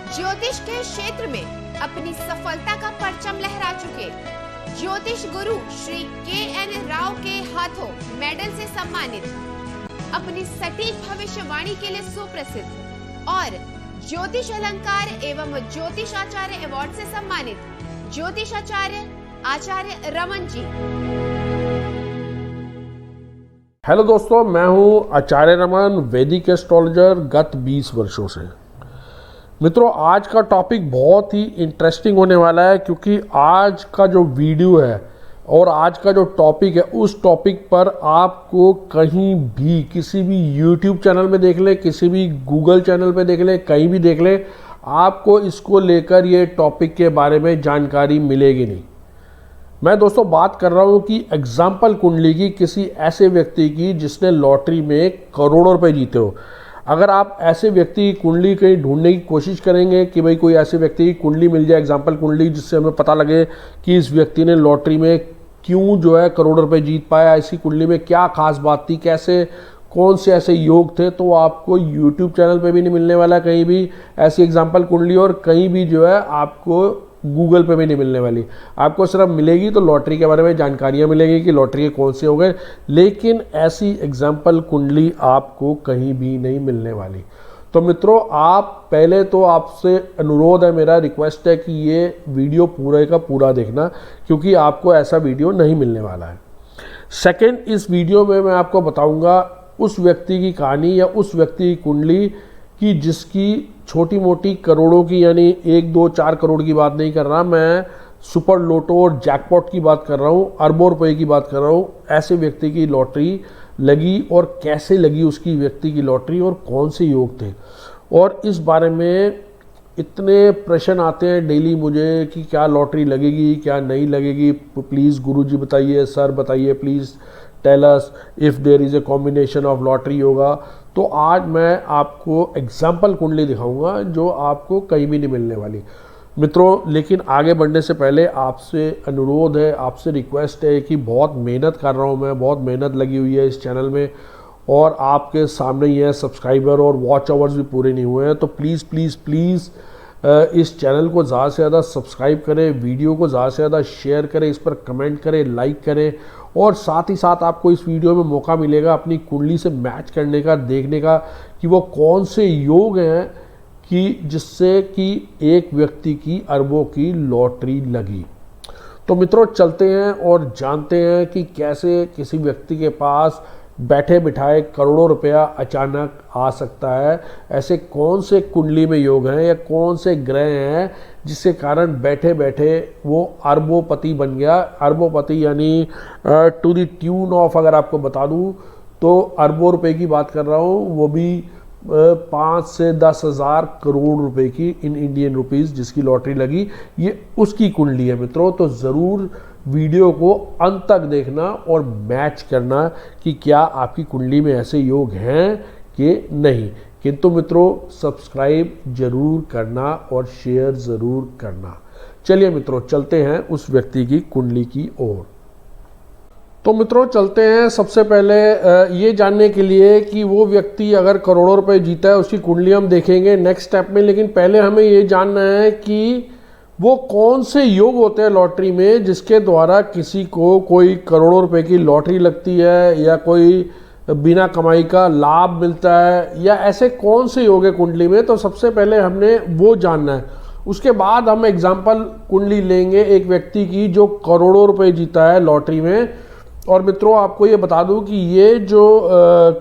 ज्योतिष के क्षेत्र में अपनी सफलता का परचम लहरा चुके ज्योतिष गुरु श्री के.एन. राव के हाथों मेडल से सम्मानित, अपनी सटीक भविष्यवाणी के लिए सुप्रसिद्ध और ज्योतिष अलंकार एवं ज्योतिष आचार्य अवार्ड से सम्मानित ज्योतिष आचार्य रमन जी। हेलो दोस्तों, मैं हूं आचार्य रमन, वैदिक एस्ट्रोलॉजर गत 20 वर्षों से। मित्रों, आज का टॉपिक बहुत ही इंटरेस्टिंग होने वाला है, क्योंकि आज का जो वीडियो है और आज का जो टॉपिक है, उस टॉपिक पर आपको कहीं भी किसी भी यूट्यूब चैनल में देख ले, किसी भी गूगल चैनल पे देख ले, कहीं भी देख ले, आपको इसको लेकर ये टॉपिक के बारे में जानकारी मिलेगी नहीं। मैं दोस्तों बात कर रहा हूँ कि एग्जाम्पल कुंडली की, किसी ऐसे व्यक्ति की जिसने लॉटरी में करोड़ों रुपए जीते हो। अगर आप ऐसे व्यक्ति की कुंडली कहीं ढूंढने की कोशिश करेंगे कि भाई कोई ऐसे व्यक्ति की कुंडली मिल जाए, एग्जाम्पल कुंडली, जिससे हमें पता लगे कि इस व्यक्ति ने लॉटरी में क्यों जो है करोड़ रुपए जीत पाया, ऐसी कुंडली में क्या खास बात थी, कैसे कौन से ऐसे योग थे, तो आपको यूट्यूब चैनल पे भी नहीं मिलने वाला कहीं भी ऐसी एग्जाम्पल कुंडली, और कहीं भी जो है आपको गूगल पे भी नहीं मिलने वाली। आपको सिर्फ मिलेगी तो लॉटरी के बारे में जानकारियाँ मिलेगी कि लॉटरी के कौन से हो गए, लेकिन ऐसी एग्जाम्पल कुंडली आपको कहीं भी नहीं मिलने वाली। तो मित्रों, आप पहले तो आपसे अनुरोध है, मेरा रिक्वेस्ट है कि ये वीडियो पूरे का पूरा देखना, क्योंकि आपको ऐसा वीडियो नहीं मिलने वाला है। सेकंड, इस वीडियो में मैं आपको बताऊंगा उस व्यक्ति की कहानी या उस व्यक्ति की कुंडली कि जिसकी छोटी मोटी करोड़ों की, यानी 1, 2, 4 करोड़ की बात नहीं कर रहा मैं, सुपर लोटो और जैकपॉट की बात कर रहा हूँ, अरबों रुपए की बात कर रहा हूँ। ऐसे व्यक्ति की लॉटरी लगी और कैसे लगी उसकी व्यक्ति की लॉटरी और कौन से योग थे, और इस बारे में इतने प्रश्न आते हैं डेली मुझे कि क्या लॉटरी लगेगी, क्या नहीं लगेगी, प्लीज़ गुरुजी बताइए, सर बताइए, please tell us if there is a combination of lottery होगा। तो आज मैं आपको एग्जाम्पल कुंडली दिखाऊंगा जो आपको कहीं भी नहीं मिलने वाली मित्रों। लेकिन आगे बढ़ने से पहले आपसे अनुरोध है, आपसे रिक्वेस्ट है कि बहुत मेहनत कर रहा हूं मैं, बहुत मेहनत लगी हुई है इस चैनल में, और आपके सामने ही है सब्सक्राइबर और वॉच आवर्स भी पूरे नहीं हुए हैं। तो प्लीज़ प्लीज़ प्लीज़ इस चैनल को ज़्यादा से ज़्यादा सब्सक्राइब करें, वीडियो को ज़्यादा से ज़्यादा शेयर करें, इस पर कमेंट करें, लाइक करें, और साथ ही साथ आपको इस वीडियो में मौका मिलेगा अपनी कुंडली से मैच करने का, देखने का कि वो कौन से योग हैं कि जिससे कि एक व्यक्ति की अरबों की लॉटरी लगी। तो मित्रों, चलते हैं और जानते हैं कि कैसे किसी व्यक्ति के पास बैठे बिठाए करोड़ों रुपया अचानक आ सकता है। ऐसे कौन से कुंडली में योग हैं या कौन से ग्रह हैं जिसके कारण बैठे बैठे वो अरबोपति बन गया। अरबोपति यानी टू द ट्यून ऑफ, अगर आपको बता दूं तो अरबों रुपए की बात कर रहा हूं, वो भी 5 से 10 हज़ार करोड़ रुपए की इन इंडियन रुपीस जिसकी लॉटरी लगी, ये उसकी कुंडली है मित्रों। तो ज़रूर वीडियो को अंत तक देखना और मैच करना कि क्या आपकी कुंडली में ऐसे योग हैं कि नहीं। किंतु मित्रों, सब्सक्राइब जरूर करना और शेयर ज़रूर करना। चलिए मित्रों, चलते हैं उस व्यक्ति की कुंडली की ओर। तो मित्रों, चलते हैं सबसे पहले ये जानने के लिए कि वो व्यक्ति अगर करोड़ों रुपए जीता है, उसकी कुंडली हम देखेंगे नेक्स्ट स्टेप में। लेकिन पहले हमें ये जानना है कि वो कौन से योग होते हैं लॉटरी में जिसके द्वारा किसी को कोई करोड़ों रुपए की लॉटरी लगती है, या कोई बिना कमाई का लाभ मिलता है, या ऐसे कौन से योग है कुंडली में। तो सबसे पहले हमने वो जानना है। उसके बाद हम एग्जाम्पल कुंडली लेंगे एक व्यक्ति की जो करोड़ों रुपए जीता है लॉटरी में। और मित्रों, आपको ये बता दूं कि ये जो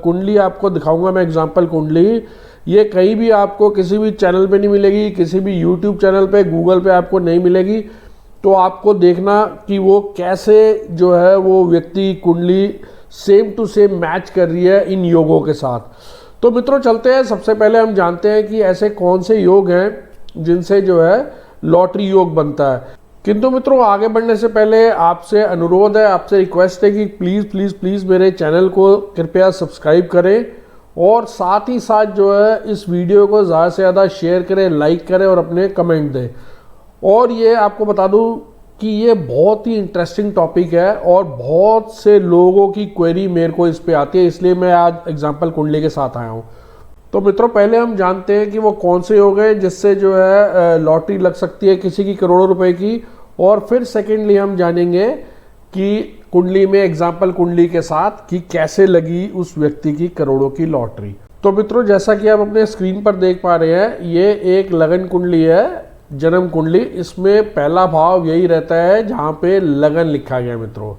कुंडली आपको दिखाऊंगा मैं, एग्जाम्पल कुंडली, ये कहीं भी आपको किसी भी चैनल पे नहीं मिलेगी, किसी भी यूट्यूब चैनल पे, गूगल पे आपको नहीं मिलेगी। तो आपको देखना कि वो कैसे जो है वो व्यक्ति कुंडली सेम टू सेम मैच कर रही है इन योगों के साथ। तो मित्रों, चलते हैं। सबसे पहले हम जानते हैं कि ऐसे कौन से योग हैं जिनसे जो है लॉटरी योग बनता है। किंतु मित्रों, आगे बढ़ने से पहले आपसे अनुरोध है, आपसे रिक्वेस्ट है कि प्लीज़ प्लीज़ प्लीज़ मेरे चैनल को कृपया सब्सक्राइब करें, और साथ ही साथ जो है इस वीडियो को ज़्यादा से ज़्यादा शेयर करें, लाइक करें और अपने कमेंट दें। और ये आपको बता दूं कि ये बहुत ही इंटरेस्टिंग टॉपिक है और बहुत से लोगों की क्वेरी मेरे को इस पे आती है, इसलिए मैं आज एग्जाम्पल कुंडली के साथ आया हूँ। तो मित्रों पहले हम जानते हैं कि वो कौन से योग हैं जिससे जो है लॉटरी लग सकती है किसी की करोड़ों रुपए की, और फिर सेकेंडली हम जानेंगे कि कुंडली में एग्जाम्पल कुंडली के साथ कि कैसे लगी उस व्यक्ति की करोड़ों की लॉटरी। तो मित्रों जैसा कि आप अपने स्क्रीन पर देख पा रहे हैं, ये एक लगन कुंडली है, जन्म कुंडली। इसमें पहला भाव यही रहता है जहाँ पे लगन लिखा गया मित्रों।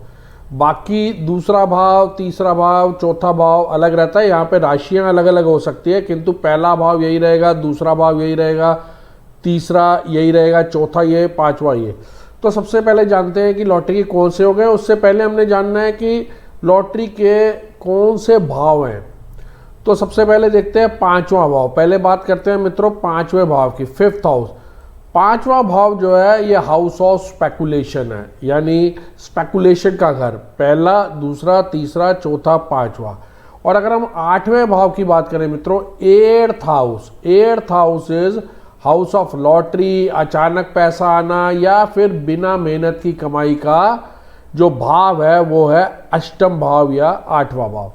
बाकी दूसरा भाव, तीसरा भाव, चौथा भाव अलग रहता है। यहाँ पे राशियाँ अलग अलग हो सकती है, किंतु पहला भाव यही रहेगा, दूसरा भाव यही रहेगा, तीसरा यही रहेगा, चौथा ये, पांचवा ये। तो सबसे पहले जानते हैं कि लॉटरी के कौन से हो गए। उससे पहले हमने जानना है कि लॉटरी के कौन से भाव हैं। तो सबसे पहले देखते हैं पांचवा भाव। पहले बात करते हैं मित्रों पांचवें भाव की, 5th हाउस। पांचवा भाव जो है ये हाउस ऑफ स्पेकुलेशन है, यानी स्पेकुलेशन का घर। पहला, दूसरा, तीसरा, चौथा, पांचवा। और अगर हम 8वें भाव की बात करें मित्रों, 8th house. 8th house is house of lottery, अचानक पैसा आना या फिर बिना मेहनत की कमाई का जो भाव है वो है अष्टम भाव या 8वां भाव।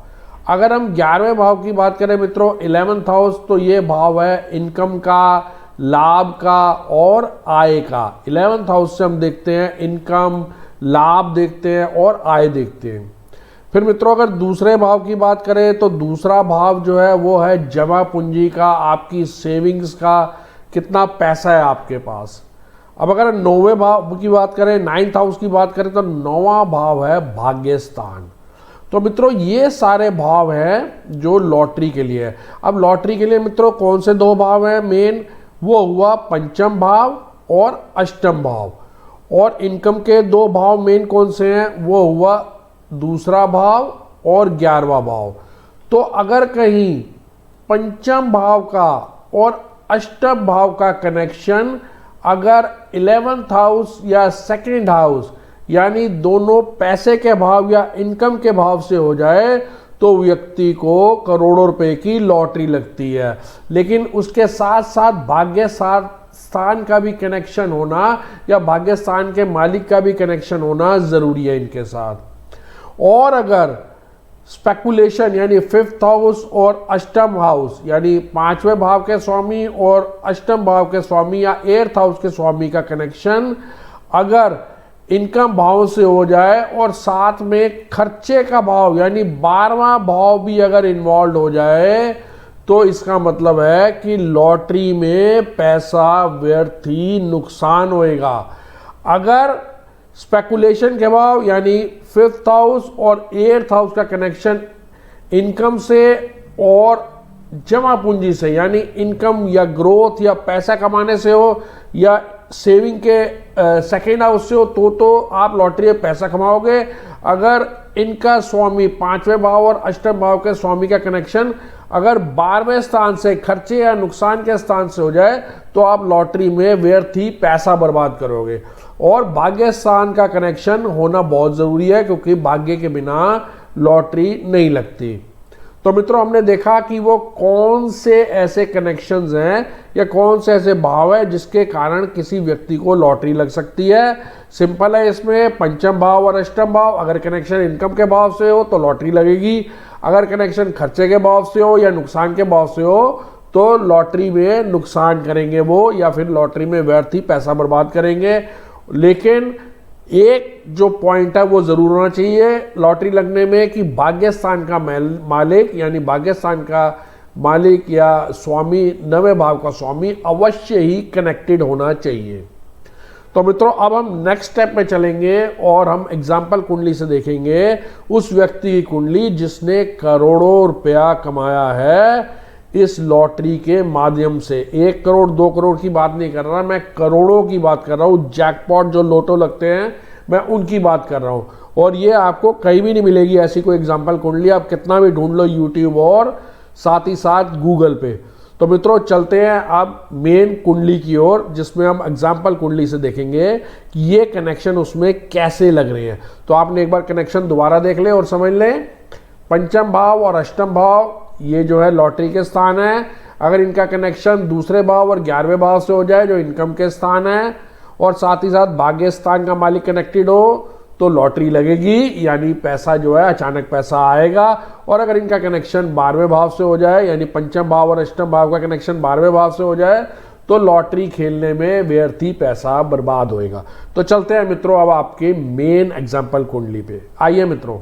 अगर हम 11वें भाव की बात करें मित्रों, 11th हाउस, तो ये भाव है इनकम का, लाभ का और आय का। 11th हाउस से हम देखते हैं इनकम, लाभ देखते हैं और आय देखते हैं। फिर मित्रों अगर दूसरे भाव की बात करें तो दूसरा भाव जो है वो है जमा पूंजी का, आपकी सेविंग्स का, कितना पैसा है आपके पास। अब अगर 9वें भाव की बात करें, 9th हाउस की बात करें, तो 9वां भाव है भाग्यस्थान। तो मित्रों ये सारे भाव हैं जो लॉटरी के लिए है। अब लॉटरी के लिए मित्रों कौन से दो भाव हैं मेन, वो हुआ पंचम भाव और अष्टम भाव। और इनकम के दो भाव मेन कौन से हैं, वो हुआ दूसरा भाव और 11वां भाव। तो अगर कहीं पंचम भाव का और अष्टम भाव का कनेक्शन अगर 11th हाउस या 2nd हाउस यानी दोनों पैसे के भाव या इनकम के भाव से हो जाए तो व्यक्ति को करोड़ों रुपए की लॉटरी लगती है। लेकिन उसके साथ साथ भाग्य स्थान का भी कनेक्शन होना या भाग्य स्थान के मालिक का भी कनेक्शन होना जरूरी है इनके साथ। और अगर स्पेकुलेशन यानी 5th हाउस और अष्टम हाउस यानी 5वें भाव के स्वामी और अष्टम भाव के स्वामी या 8th हाउस के स्वामी का कनेक्शन अगर इनकम भाव से हो जाए और साथ में खर्चे का भाव यानी 12वां भाव भी अगर इन्वॉल्व हो जाए तो इसका मतलब है कि लॉटरी में पैसा व्यर्थ ही नुकसान होएगा। अगर स्पेकुलेशन के भाव यानी 5th हाउस और 8th हाउस का कनेक्शन इनकम से और जमा पूंजी से यानी इनकम या ग्रोथ या पैसा कमाने से हो या सेविंग के 2nd हाउस से हो तो आप लॉटरी में पैसा कमाओगे। अगर इनका स्वामी 5वें भाव और अष्टम भाव के स्वामी का कनेक्शन अगर 12वें स्थान से खर्चे या नुकसान के स्थान से हो जाए तो आप लॉटरी में व्यर्थ ही पैसा बर्बाद करोगे। और भाग्य स्थान का कनेक्शन होना बहुत ज़रूरी है क्योंकि भाग्य के बिना लॉटरी नहीं लगती। तो मित्रों हमने देखा कि वो कौन से ऐसे कनेक्शंस हैं या कौन से ऐसे भाव है जिसके कारण किसी व्यक्ति को लॉटरी लग सकती है। सिंपल है, इसमें पंचम भाव और अष्टम भाव अगर कनेक्शन इनकम के भाव से हो तो लॉटरी लगेगी, अगर कनेक्शन खर्चे के भाव से हो या नुकसान के भाव से हो तो लॉटरी में नुकसान करेंगे वो या फिर लॉटरी में व्यर्थ ही पैसा बर्बाद करेंगे। लेकिन एक जो पॉइंट है वो जरूर होना चाहिए लॉटरी लगने में कि भाग्य स्थान का मालिक यानी भाग्य स्थान का मालिक या स्वामी 9वें भाव का स्वामी अवश्य ही कनेक्टेड होना चाहिए। तो मित्रों अब हम नेक्स्ट स्टेप में चलेंगे और हम एग्जाम्पल कुंडली से देखेंगे उस व्यक्ति की कुंडली जिसने करोड़ों रुपया कमाया है इस लॉटरी के माध्यम से। 1 करोड़ 2 करोड़ की बात नहीं कर रहा, मैं करोड़ों की बात कर रहा हूँ। जैकपॉट जो लोटो लगते हैं मैं उनकी बात कर रहा हूँ और ये आपको कहीं भी नहीं मिलेगी ऐसी कोई एग्जाम्पल कुंडली, आप कितना भी ढूंढ लो यूट्यूब और साथ ही साथ गूगल पे। तो मित्रों चलते हैं अब मेन कुंडली की ओर जिसमें हम एग्जाम्पल कुंडली से देखेंगे कि ये कनेक्शन उसमें कैसे लग रहे हैं। तो आपने एक बार कनेक्शन दोबारा देख ले और समझ लें, पंचम भाव और अष्टम भाव ये जो है लॉटरी के स्थान है। अगर इनका कनेक्शन दूसरे भाव और 11वें भाव से हो जाए जो इनकम के स्थान है और साथ ही साथ भाग्य स्थान का मालिक कनेक्टेड हो तो लॉटरी लगेगी, यानी पैसा जो है अचानक पैसा आएगा। और अगर इनका कनेक्शन 12वें भाव से हो जाए, यानी पंचम भाव और अष्टम भाव का कनेक्शन 12वें भाव से हो जाए, तो लॉटरी खेलने में व्यर्थ ही पैसा बर्बाद होएगा। तो चलते हैं मित्रों अब आपके मेन एग्जाम्पल कुंडली पे। आइए मित्रों,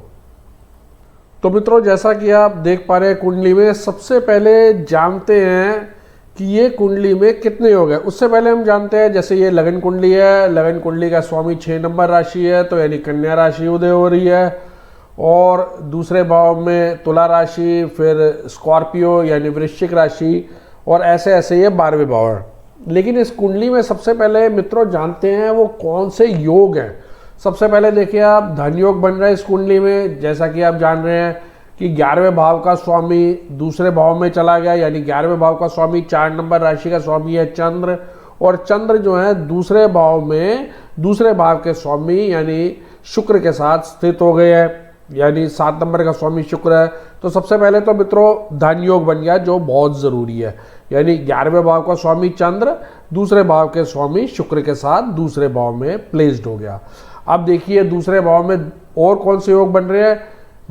तो मित्रों जैसा कि आप देख पा रहे हैं कुंडली में, सबसे पहले जानते हैं कि ये कुंडली में कितने योग है। उससे पहले हम जानते हैं, जैसे ये लगन कुंडली है, लगन कुंडली का स्वामी 6 नंबर राशि है, तो यानी कन्या राशि उदय हो रही है। और दूसरे भाव में तुला राशि, फिर स्कॉर्पियो यानी वृश्चिक राशि, और ऐसे ऐसे ये 12वें भाव है। लेकिन इस कुंडली में सबसे पहले मित्रों जानते हैं वो कौन से योग हैं। सबसे पहले देखिए आप, धन योग बन रहा है इस कुंडली में। जैसा कि आप जान रहे हैं कि 11वें भाव का स्वामी दूसरे भाव में चला गया, यानी 11वें भाव का स्वामी 4 नंबर राशि का स्वामी है चंद्र, और चंद्र जो है दूसरे भाव में दूसरे भाव के स्वामी यानी शुक्र के साथ स्थित हो गए हैं, यानी 7 नंबर का स्वामी शुक्र है। तो सबसे पहले तो मित्रों धन योग बन गया, जो बहुत ज़रूरी है, यानी 11वें भाव का स्वामी चंद्र दूसरे भाव के स्वामी शुक्र के साथ दूसरे भाव में प्लेस्ड हो गया। अब देखिए दूसरे भाव में और कौन से योग बन रहे हैं,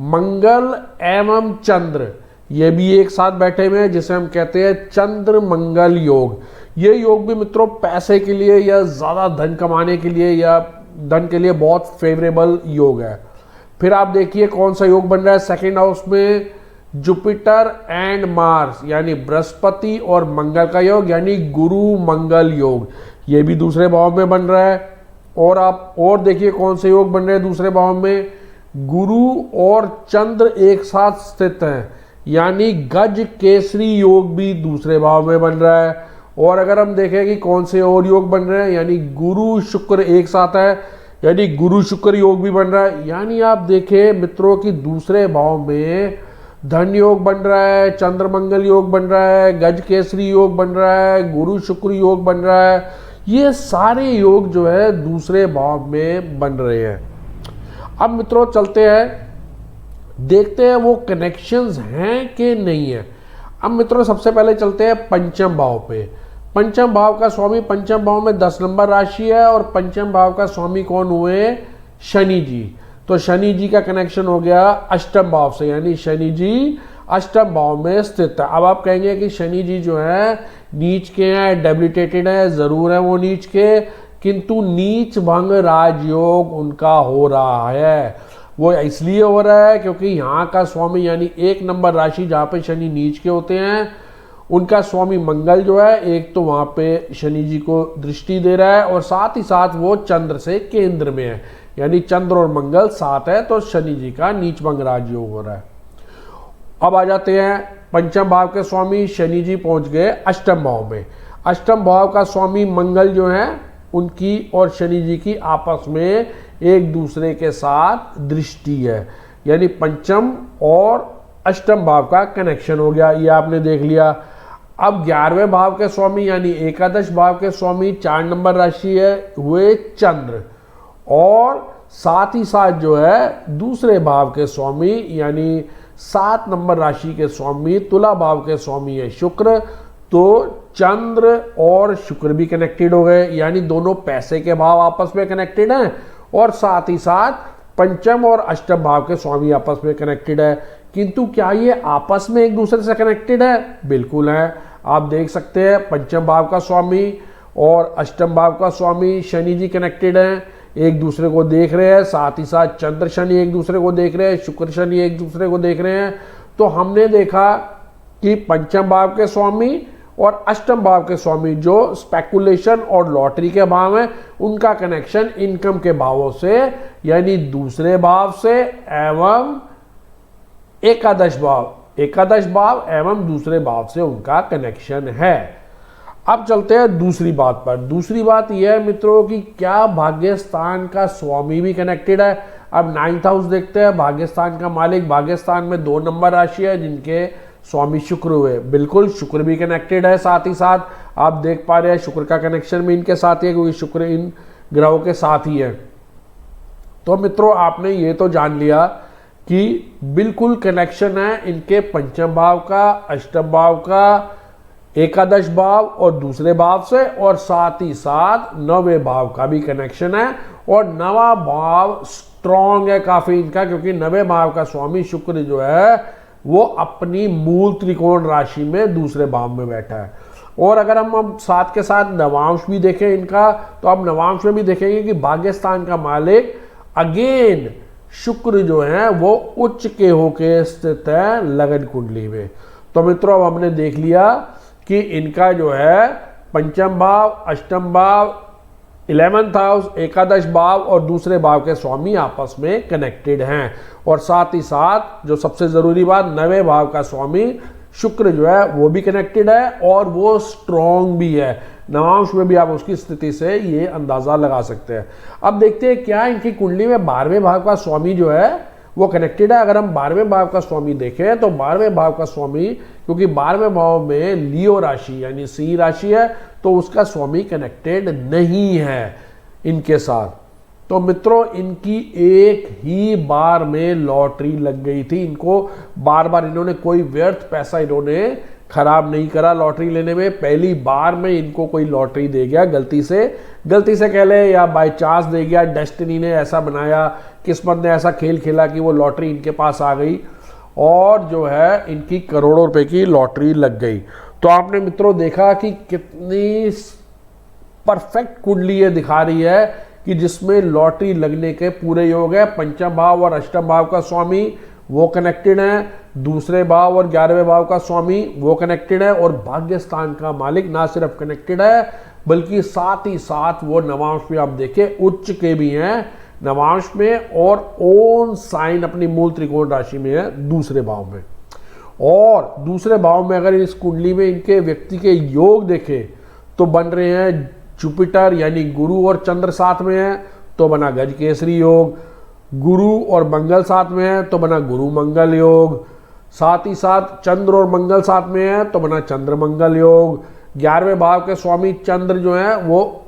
मंगल एवं चंद्र, ये भी एक साथ बैठे हुए हैं, जिसे हम कहते हैं चंद्र मंगल योग। ये योग भी मित्रों पैसे के लिए या ज़्यादा धन कमाने के लिए या धन के लिए बहुत फेवरेबल योग है। फिर आप देखिए कौन सा योग बन रहा है सेकेंड हाउस में, जुपिटर एंड मार्स, यानी बृहस्पति और मंगल का योग, यानी गुरु मंगल योग, ये भी दूसरे भाव में बन रहा है। और आप और देखिए कौन से योग बन रहे हैं दूसरे भाव में, गुरु और चंद्र एक साथ स्थित हैं, यानी गज केसरी योग भी दूसरे भाव में बन रहा है। और अगर हम देखें कि कौन से और योग बन रहे हैं, यानी गुरु शुक्र एक साथ है, यानी गुरु शुक्र योग भी बन रहा है। यानी आप देखें मित्रों कि दूसरे भाव में धन योग बन रहा है, चंद्र मंगल योग बन रहा है, गज केसरी योग बन रहा है, गुरु शुक्र योग बन रहा है। ये सारे योग जो है दूसरे भाव में बन रहे हैं। अब मित्रों चलते हैं, देखते हैं वो कनेक्शंस हैं कि नहीं है। अब मित्रों सबसे पहले चलते हैं पंचम भाव पे। पंचम भाव का स्वामी पंचम भाव में 10 नंबर राशि है, और पंचम भाव का स्वामी कौन हुए, शनि जी। तो शनि जी का कनेक्शन हो गया अष्टम भाव से, यानी शनि जी अष्टम भाव में स्थित है। अब आप कहेंगे कि शनि जी जो है नीच के हैं, डेबिलिटेटेड है, जरूर है वो नीच के, किंतु नीच भंग राजयोग उनका हो रहा है। वो इसलिए हो रहा है क्योंकि यहाँ का स्वामी यानी 1 नंबर राशि जहाँ पे शनि नीच के होते हैं, उनका स्वामी मंगल जो है एक तो वहाँ पे शनि जी को दृष्टि दे रहा है, और साथ ही साथ वो चंद्र से केंद्र में है, यानी चंद्र और मंगल साथ है, तो शनि जी का नीच भंग राजयोग हो रहा है। अब आ जाते हैं पंचम भाव के स्वामी शनि जी पहुंच गए अष्टम भाव में। अष्टम भाव का स्वामी मंगल जो है उनकी और शनि जी की आपस में एक दूसरे के साथ दृष्टि है, यानी पंचम और अष्टम भाव का कनेक्शन हो गया, ये आपने देख लिया। अब 11वें भाव के स्वामी यानी एकादश भाव के स्वामी 4 नंबर राशि है हुए चंद्र, और साथ ही साथ जो है दूसरे भाव के स्वामी यानी 7 नंबर राशि के स्वामी तुला भाव के स्वामी है शुक्र। तो चंद्र और शुक्र भी कनेक्टेड हो गए, यानी दोनों पैसे के भाव आपस में कनेक्टेड हैं, और साथ ही साथ पंचम और अष्टम भाव के स्वामी आपस में कनेक्टेड है। किंतु क्या ये आपस में एक दूसरे से कनेक्टेड है? बिल्कुल है। आप देख सकते हैं पंचम भाव का स्वामी और अष्टम भाव का स्वामी शनि जी कनेक्टेड हैं, एक दूसरे को देख रहे हैं, साथ ही साथ चंद्र शनि एक दूसरे को देख रहे हैं, शुक्र शनि एक दूसरे को देख रहे हैं। तो हमने देखा कि पंचम भाव के स्वामी और अष्टम भाव के स्वामी जो स्पेकुलेशन और लॉटरी के भाव हैं, उनका कनेक्शन इनकम के भावों से यानी दूसरे भाव से एवं एकादश भाव एवं दूसरे भाव से उनका कनेक्शन है। अब चलते हैं दूसरी बात पर। दूसरी बात यह है मित्रों कि क्या भाग्यस्थान का स्वामी भी कनेक्टेड है। अब 9th हाउस देखते हैं। भाग्यस्थान का मालिक भाग्यस्थान में 2 नंबर राशि है जिनके स्वामी शुक्र हुए। बिल्कुल शुक्र भी कनेक्टेड है, साथ ही साथ आप देख पा रहे हैं शुक्र का कनेक्शन भी इनके साथ ही है क्योंकि शुक्र इन ग्रहों के साथ ही है। तो मित्रों आपने ये तो जान लिया कि बिल्कुल कनेक्शन है इनके पंचम भाव का, अष्टम भाव का, एकादश भाव और दूसरे भाव से, और साथ ही साथ 9वें भाव का भी कनेक्शन है। और 9वां भाव स्ट्रॉन्ग है काफी इनका, क्योंकि 9वें भाव का स्वामी शुक्र जो है वो अपनी मूल त्रिकोण राशि में दूसरे भाव में बैठा है। और अगर हम साथ के साथ नवांश भी देखें इनका, तो आप नवांश में भी देखेंगे कि भाग्यस्थान का मालिक अगेन शुक्र जो है वो उच्च के होके स्थित है लगन कुंडली में। तो मित्रों अब हमने देख लिया कि इनका जो है पंचम भाव, अष्टम भाव, 11th हाउस, एकादश भाव और दूसरे भाव के स्वामी आपस में कनेक्टेड हैं। और साथ ही साथ जो सबसे जरूरी बात, 9वें भाव का स्वामी शुक्र जो है वो भी कनेक्टेड है और वो स्ट्रॉन्ग भी है। नवांश में भी आप उसकी स्थिति से ये अंदाजा लगा सकते हैं। अब देखते हैं क्या इनकी कुंडली में 12वें भाव का स्वामी जो है वो कनेक्टेड है। अगर हम 12वें भाव का स्वामी देखें तो 12वें भाव का स्वामी, क्योंकि 12वें भाव में लियो राशि यानी सिंह राशि है, तो उसका स्वामी कनेक्टेड नहीं है इनके साथ। तो मित्रों इनकी एक ही बार में लॉटरी लग गई थी। इनको बार बार इन्होंने कोई व्यर्थ पैसा इन्होंने खराब नहीं करा लॉटरी लेने में। पहली बार में इनको कोई लॉटरी दे गया गलती से कह ले या बाय चांस दे गया, डेस्टिनी ने ऐसा बनाया, किस्मत ने ऐसा खेल खेला कि वो लॉटरी इनके पास आ गई और जो है इनकी करोड़ों रुपए की लॉटरी लग गई। तो आपने मित्रों देखा कि कितनी परफेक्ट कुंडली ये दिखा रही है कि जिसमें लॉटरी लगने के पूरे योग है। पंचम भाव और अष्टम भाव का स्वामी वो कनेक्टेड है, दूसरे भाव और 11वें भाव का स्वामी वो कनेक्टेड है और भाग्यस्थान का मालिक ना सिर्फ कनेक्टेड है बल्कि साथ ही साथ वो नवांश में आप देखें उच्च के भी हैं नवांश में, और ओन साइन अपनी मूल त्रिकोण राशि में है दूसरे भाव में। और दूसरे भाव में अगर इस कुंडली में इनके व्यक्ति के योग देखें तो बन रहे हैं जुपिटर यानी गुरु और चंद्र साथ में है तो बना गज केसरी योग, गुरु और मंगल साथ में है तो बना गुरु मंगल योग, साथ ही साथ चंद्र और मंगल साथ में है तो बना चंद्र मंगल योग। 11वें भाव के स्वामी चंद्र जो है वो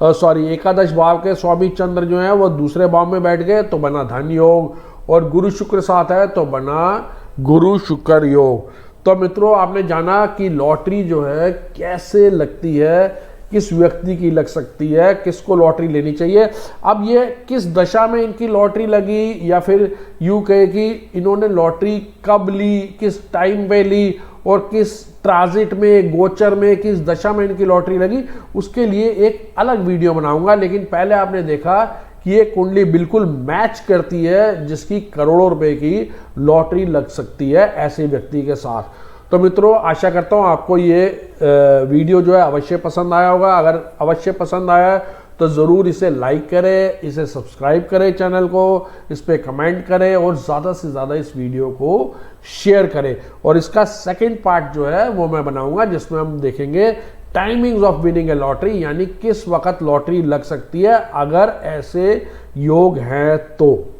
एकादश भाव के स्वामी चंद्र जो है वो दूसरे भाव में बैठ गए तो बना धन योग, और गुरु शुक्र साथ है तो बना गुरु शुक्र योग। तो मित्रों आपने जाना कि लॉटरी जो है कैसे लगती है, किस व्यक्ति की लग सकती है, किसको लॉटरी लेनी चाहिए। अब ये किस दशा में इनकी लॉटरी लगी या फिर यूं कहे कि इन्होंने लॉटरी कब ली, किस टाइम पे ली और किस ट्रांजिट में, गोचर में, किस दशा में इनकी लॉटरी लगी, उसके लिए एक अलग वीडियो बनाऊंगा। लेकिन पहले आपने देखा कि ये कुंडली बिल्कुल मैच करती है जिसकी करोड़ों रुपए की लॉटरी लग सकती है ऐसे व्यक्ति के साथ। तो मित्रों आशा करता हूँ आपको ये वीडियो जो है अवश्य पसंद आया होगा। अगर अवश्य पसंद आया है तो ज़रूर इसे लाइक करें, इसे सब्सक्राइब करें चैनल को, इस पर कमेंट करें और ज़्यादा से ज़्यादा इस वीडियो को शेयर करें। और इसका सेकंड पार्ट जो है वो मैं बनाऊंगा जिसमें हम देखेंगे timings of winning A lottery, यानी किस वक्त लॉटरी लग सकती है अगर ऐसे योग हैं तो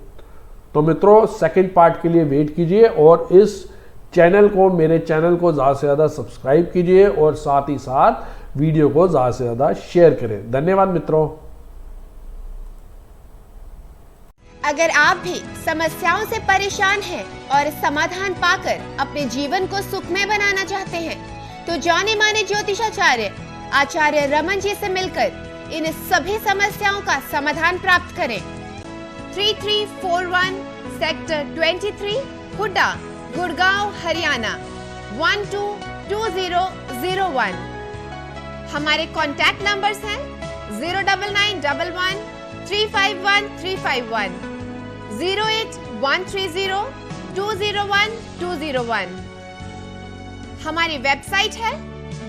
मित्रों सेकंड पार्ट के लिए वेट कीजिए और इस चैनल को, मेरे चैनल को ज़्यादा से ज़्यादा सब्सक्राइब कीजिए और साथ ही साथ वीडियो को ज़्यादा से ज़्यादा शेयर करें। धन्यवाद मित्रों। अगर आप भी समस्याओं से परेशान हैं और समाधान पाकर अपने जीवन को सुखमय बनाना चाहते हैं तो जाने माने ज्योतिषाचार्य आचार्य रमन जी से मिलकर इन सभी समस्याओं का समाधान प्राप्त करें। 3341 सेक्टर 23 हुड्डा, गुड़गांव, हरियाणा 122001। हमारे कॉन्टैक्ट नंबर्स हैं 09911 351 351, 08130 201 201। हमारी वेबसाइट है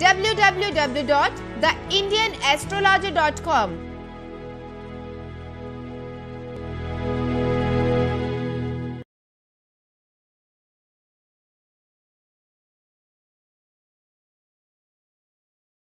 www.theindianastrologer.com।